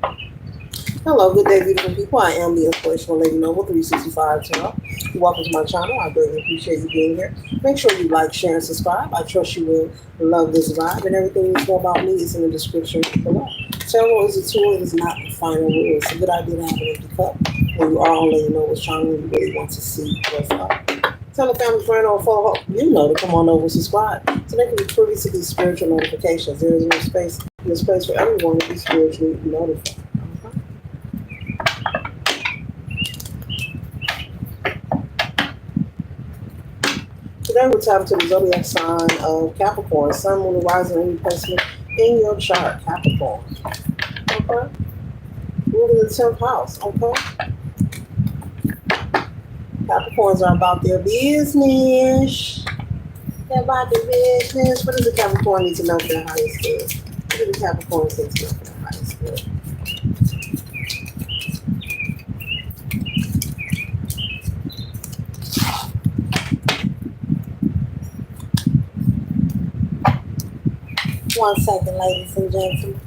Hello, good day, beautiful people. I am the Inspirational Lady Noble 365 Tarot. Welcome to my channel. I greatly appreciate you being here. Make sure you like, share, and subscribe. I trust you will love this vibe, and everything you know about me is in the description below. Tarot is a tool, it is not the final rule. It's a good idea to have an empty cup when you are on Lady Noble's channel and you really want to see what's up. Tell a family friend or follow you know to come on over and subscribe so they can be privy to these spiritual notifications. There is no space for everyone to be spiritually notified. Today we're tapping to the zodiac sign of Capricorn, Sun, Moon, and Rising, any placement in your chart, Capricorn. Okay? Ruling the 10th house. Okay? Capricorns are about their business. They're about their business. What does the Capricorn need to know for their highest good? What do the Capricorns need to know for their highest good? One second, ladies and gentlemen.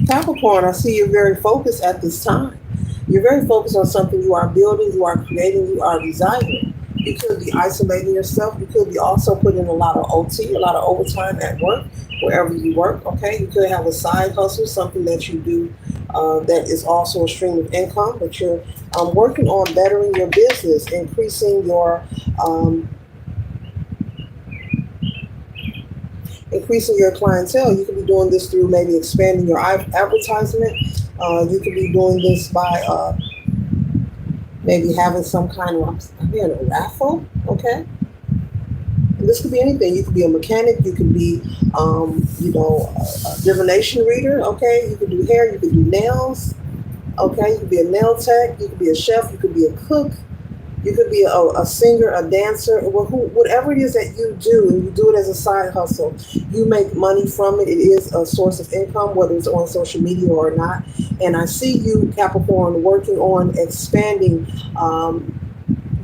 Capricorn, I see you're very focused at this time. You're very focused on something you are building, you are creating, you are desiring. You could be isolating yourself. You could be also putting in a lot of OT, a lot of overtime at work, wherever you work, okay? You could have a side hustle, something that you do that is also a stream of income, but you're working on bettering your business, increasing your clientele. You could be doing this through maybe expanding your advertisement. You could be doing this by maybe having some kind of, I'm hearing a raffle, okay? And this could be anything. You could be a mechanic. You could be, a divination reader, okay? You could do hair. You could do nails, okay? You could be a nail tech. You could be a chef. You could be a cook. You could be a singer, a dancer, whatever it is that you do, and you do it as a side hustle. You make money from it. It is a source of income, whether it's on social media or not. And I see you, Capricorn, working on expanding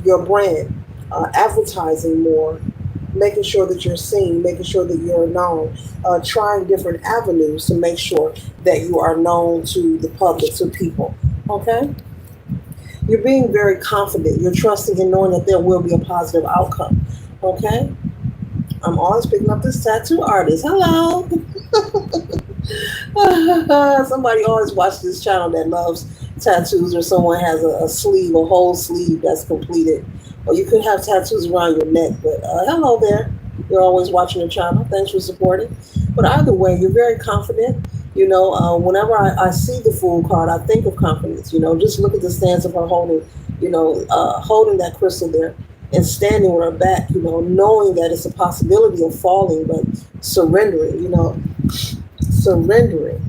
your brand, advertising more, making sure that you're seen, making sure that you're known, trying different avenues to make sure that you are known to the public, to people. Okay? You're being very confident. You're trusting and knowing that there will be a positive outcome. Okay? I'm always picking up this tattoo artist. Hello. Somebody always watches this channel that loves tattoos, or someone has a sleeve, a whole sleeve that's completed. Or you could have tattoos around your neck. But hello there. You're always watching the channel. Thanks for supporting. But either way, you're very confident. Whenever I see the Fool card, I think of confidence. Just look at the stance of her holding, holding that crystal there and standing with her back, knowing that it's a possibility of falling, but surrendering, surrendering.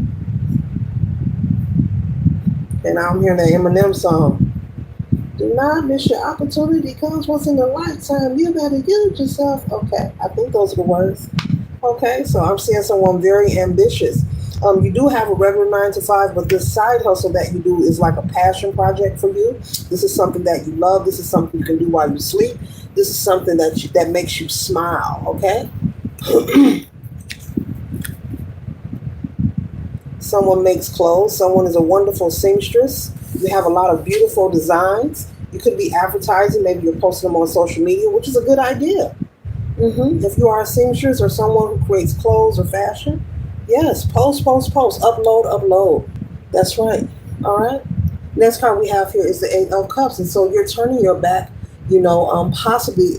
And I'm hearing that Eminem song. Do not miss your opportunity. Comes once in a lifetime. You better use yourself. Okay, I think those are the words. Okay, so I'm seeing someone very ambitious. You do have a regular 9 to 5, but this side hustle that you do is like a passion project for you. This is something that you love. This is something you can do while you sleep. This is something that makes you smile. Okay. Someone makes clothes. Someone is a wonderful seamstress. You have a lot of beautiful designs. You could be advertising. Maybe you're posting them on social media, which is a good idea. If you are a seamstress or someone who creates clothes or fashion, yes, post, upload. That's right. All right. Next card we have here is the 8 of Cups. And so you're turning your back, possibly,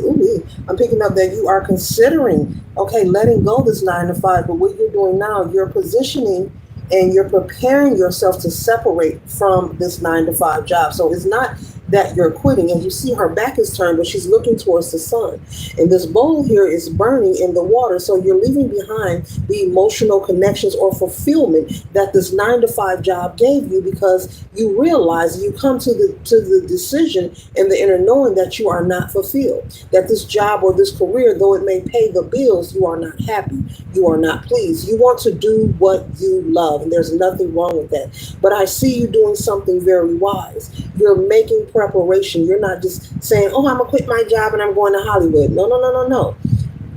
I'm picking up that you are considering, okay, letting go this 9 to 5. But what you're doing now, you're positioning and you're preparing yourself to separate from this 9 to 5 job. So it's not that you're quitting. As you see, her back is turned, but she's looking towards the sun. And this bowl here is burning in the water. So you're leaving behind the emotional connections or fulfillment that this 9 to 5 job gave you, because you realize, you come to the decision and the inner knowing that you are not fulfilled, that this job or this career, though it may pay the bills, you are not happy. You are not pleased. You want to do what you love, and there's nothing wrong with that. But I see you doing something very wise. You're making preparation. You're not just saying, oh, I'm going to quit my job and I'm going to Hollywood. No, no, no, no, no.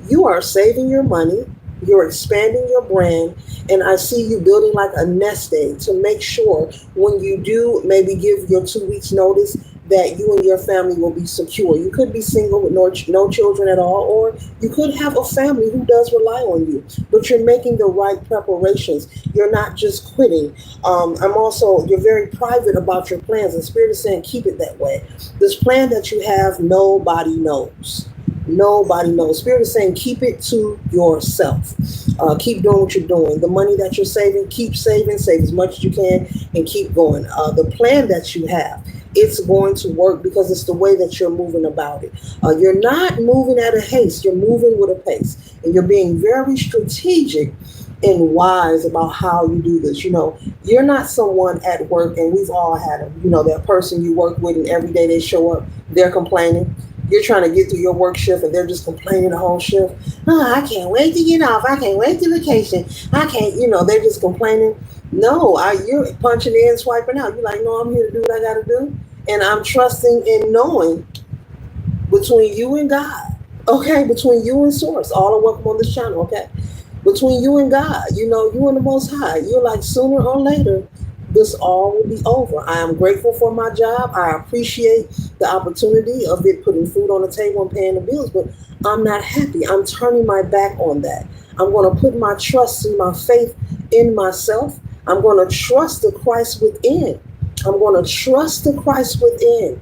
You are saving your money. You're expanding your brand. And I see you building like a nest egg to make sure when you do maybe give your 2 weeks notice that you and your family will be secure. You could be single with no children at all, or you could have a family who does rely on you, but you're making the right preparations. You're not just quitting. You're very private about your plans. And Spirit is saying, keep it that way. This plan that you have, nobody knows. Nobody knows. Spirit is saying, keep it to yourself. Keep doing what you're doing. The money that you're saving, keep saving. Save as much as you can and keep going. The plan that you have, it's going to work because it's the way that you're moving about it. You're not moving at a haste. You're moving with a pace. And you're being very strategic and wise about how you do this. You're not someone at work, and we've all had them, that person you work with and every day they show up, they're complaining. You're trying to get through your work shift and they're just complaining the whole shift. Oh, I can't wait to get off. I can't wait to vacation. I can't, they're just complaining. No, you're punching in, swiping out. You're like, no, I'm here to do what I got to do. And I'm trusting and knowing between you and God, okay, between you and Source, all are welcome on this channel, okay, between you and God, you and the Most High, you're like, sooner or later, this all will be over. I am grateful for my job. I appreciate the opportunity of it putting food on the table and paying the bills, but I'm not happy. I'm turning my back on that. I'm going to put my trust and my faith in myself. I'm going to trust the Christ within. I'm going to trust the Christ within.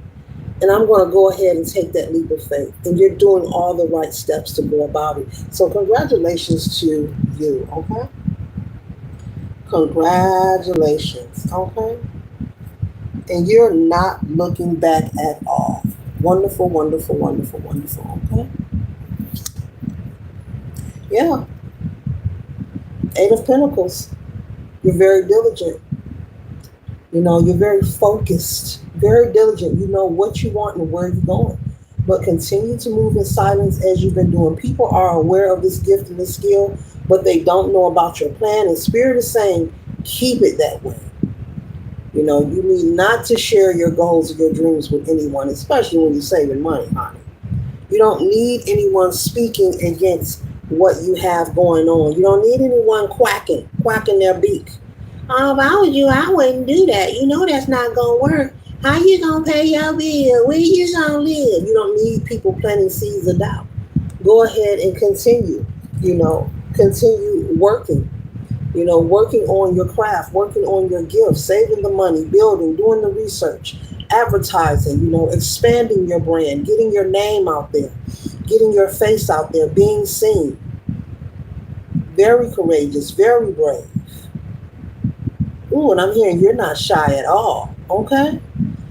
And I'm going to go ahead and take that leap of faith. And you're doing all the right steps to go about it. So congratulations to you, okay? Congratulations, okay? And you're not looking back at all. Wonderful, wonderful, wonderful, wonderful, okay? Yeah. 8 of Pentacles. You're very diligent. You're very focused, very diligent. You know what you want and where you're going. But continue to move in silence as you've been doing. People are aware of this gift and this skill, but they don't know about your plan. And Spirit is saying, keep it that way. You need not to share your goals or your dreams with anyone, especially when you're saving money, honey. You don't need anyone speaking against what you have going on. You don't need anyone quacking their beak. Oh, if I was you, I wouldn't do that. That's not going to work. How you going to pay your bill? Where you going to live? You don't need people planting seeds of doubt. Go ahead and continue, continue working, working on your craft, working on your gifts, saving the money, building, doing the research, advertising, expanding your brand, getting your name out there, getting your face out there, being seen. Very courageous, very brave. Ooh, and I'm hearing you're not shy at all, okay?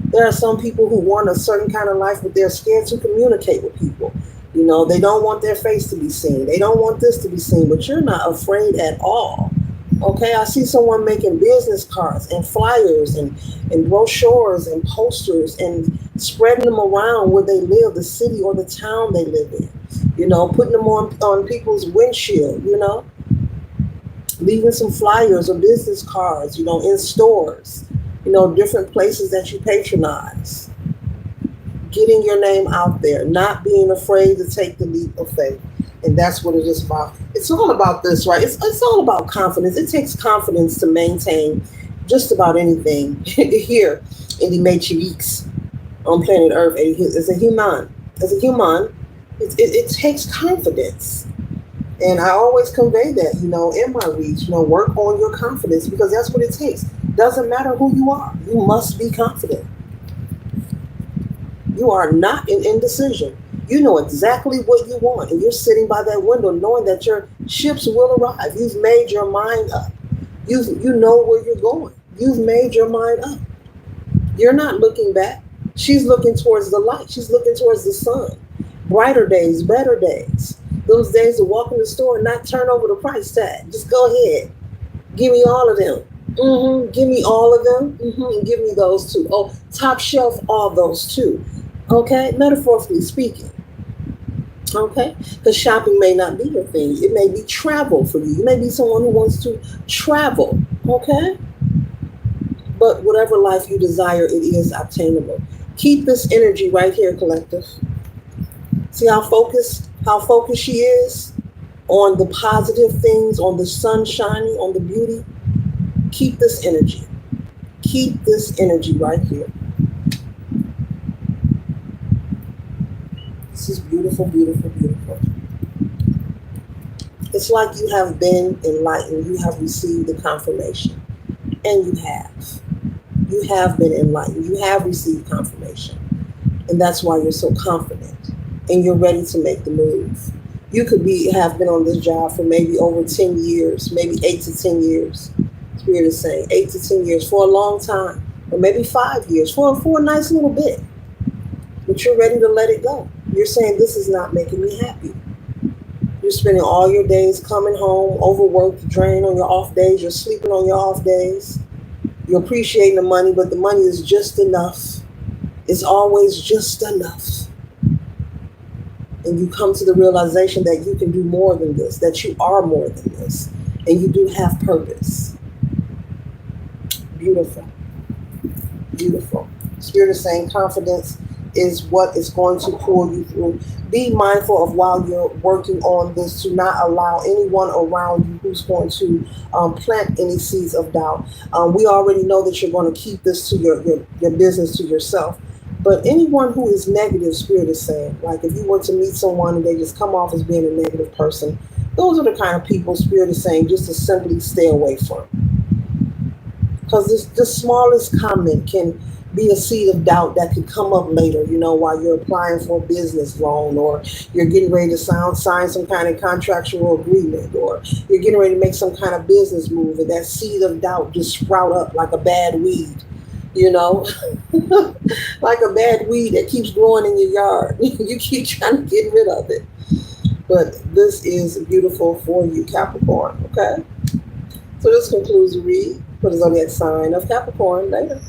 There are some people who want a certain kind of life, but they're scared to communicate with people. They don't want their face to be seen. They don't want this to be seen, but you're not afraid at all, okay? I see someone making business cards and flyers and brochures and posters and spreading them around where they live, the city or the town they live in, putting them on people's windshield, leaving some flyers or business cards, in stores, different places that you patronize. Getting your name out there, not being afraid to take the leap of faith. And that's what it is about. It's all about this, right? It's all about confidence. It takes confidence to maintain just about anything here in the Matrix on planet Earth. As a human, it takes confidence. And I always convey that, in my reads, work on your confidence because that's what it takes. Doesn't matter who you are. You must be confident. You are not in indecision. You know exactly what you want. And you're sitting by that window knowing that your ships will arrive. You've made your mind up. You know where you're going. You've made your mind up. You're not looking back. She's looking towards the light. She's looking towards the sun. Brighter days, better days. Those days to walk in the store and not turn over the price tag. Just go ahead. Give me all of them. Give me all of them. And give me those too. Oh, top shelf, all those too. Okay? Metaphorically speaking. Okay? Because shopping may not be your thing. It may be travel for you. You may be someone who wants to travel. Okay? But whatever life you desire, it is obtainable. Keep this energy right here, collective. See how focused she is on the positive things, on the sun shining, on the beauty. Keep this energy. Keep this energy right here. This is beautiful, beautiful, beautiful. It's like you have been enlightened. You have received the confirmation. And you have. You have been enlightened. You have received confirmation. And that's why you're so confident. And you're ready to make the move. You could have been on this job for maybe over 10 years, maybe 8 to 10 years. Spirit is saying 8 to 10 years, for a long time, or maybe 5 years, for a nice little bit. But you're ready to let it go. You're saying, this is not making me happy. You're spending all your days coming home, overworked, drained on your off days. You're sleeping on your off days. You're appreciating the money, but the money is just enough. It's always just enough. And you come to the realization that you can do more than this, that you are more than this, and you do have purpose. Beautiful. Beautiful. Spirit is saying confidence is what is going to pull you through. Be mindful of, while you're working on this, to not allow anyone around you who's going to plant any seeds of doubt. We already know that you're going to keep this to your business, to yourself. But anyone who is negative, Spirit is saying, like if you were to meet someone and they just come off as being a negative person, those are the kind of people Spirit is saying just to simply stay away from. Because the smallest comment can be a seed of doubt that could come up later, while you're applying for a business loan, or you're getting ready to sign some kind of contractual agreement, or you're getting ready to make some kind of business move, and that seed of doubt just sprout up like a bad weed, like a bad weed that keeps growing in your yard. You keep trying to get rid of it. But this is beautiful for you, Capricorn, okay? So this concludes the read for the zodiac sign of Capricorn. Later.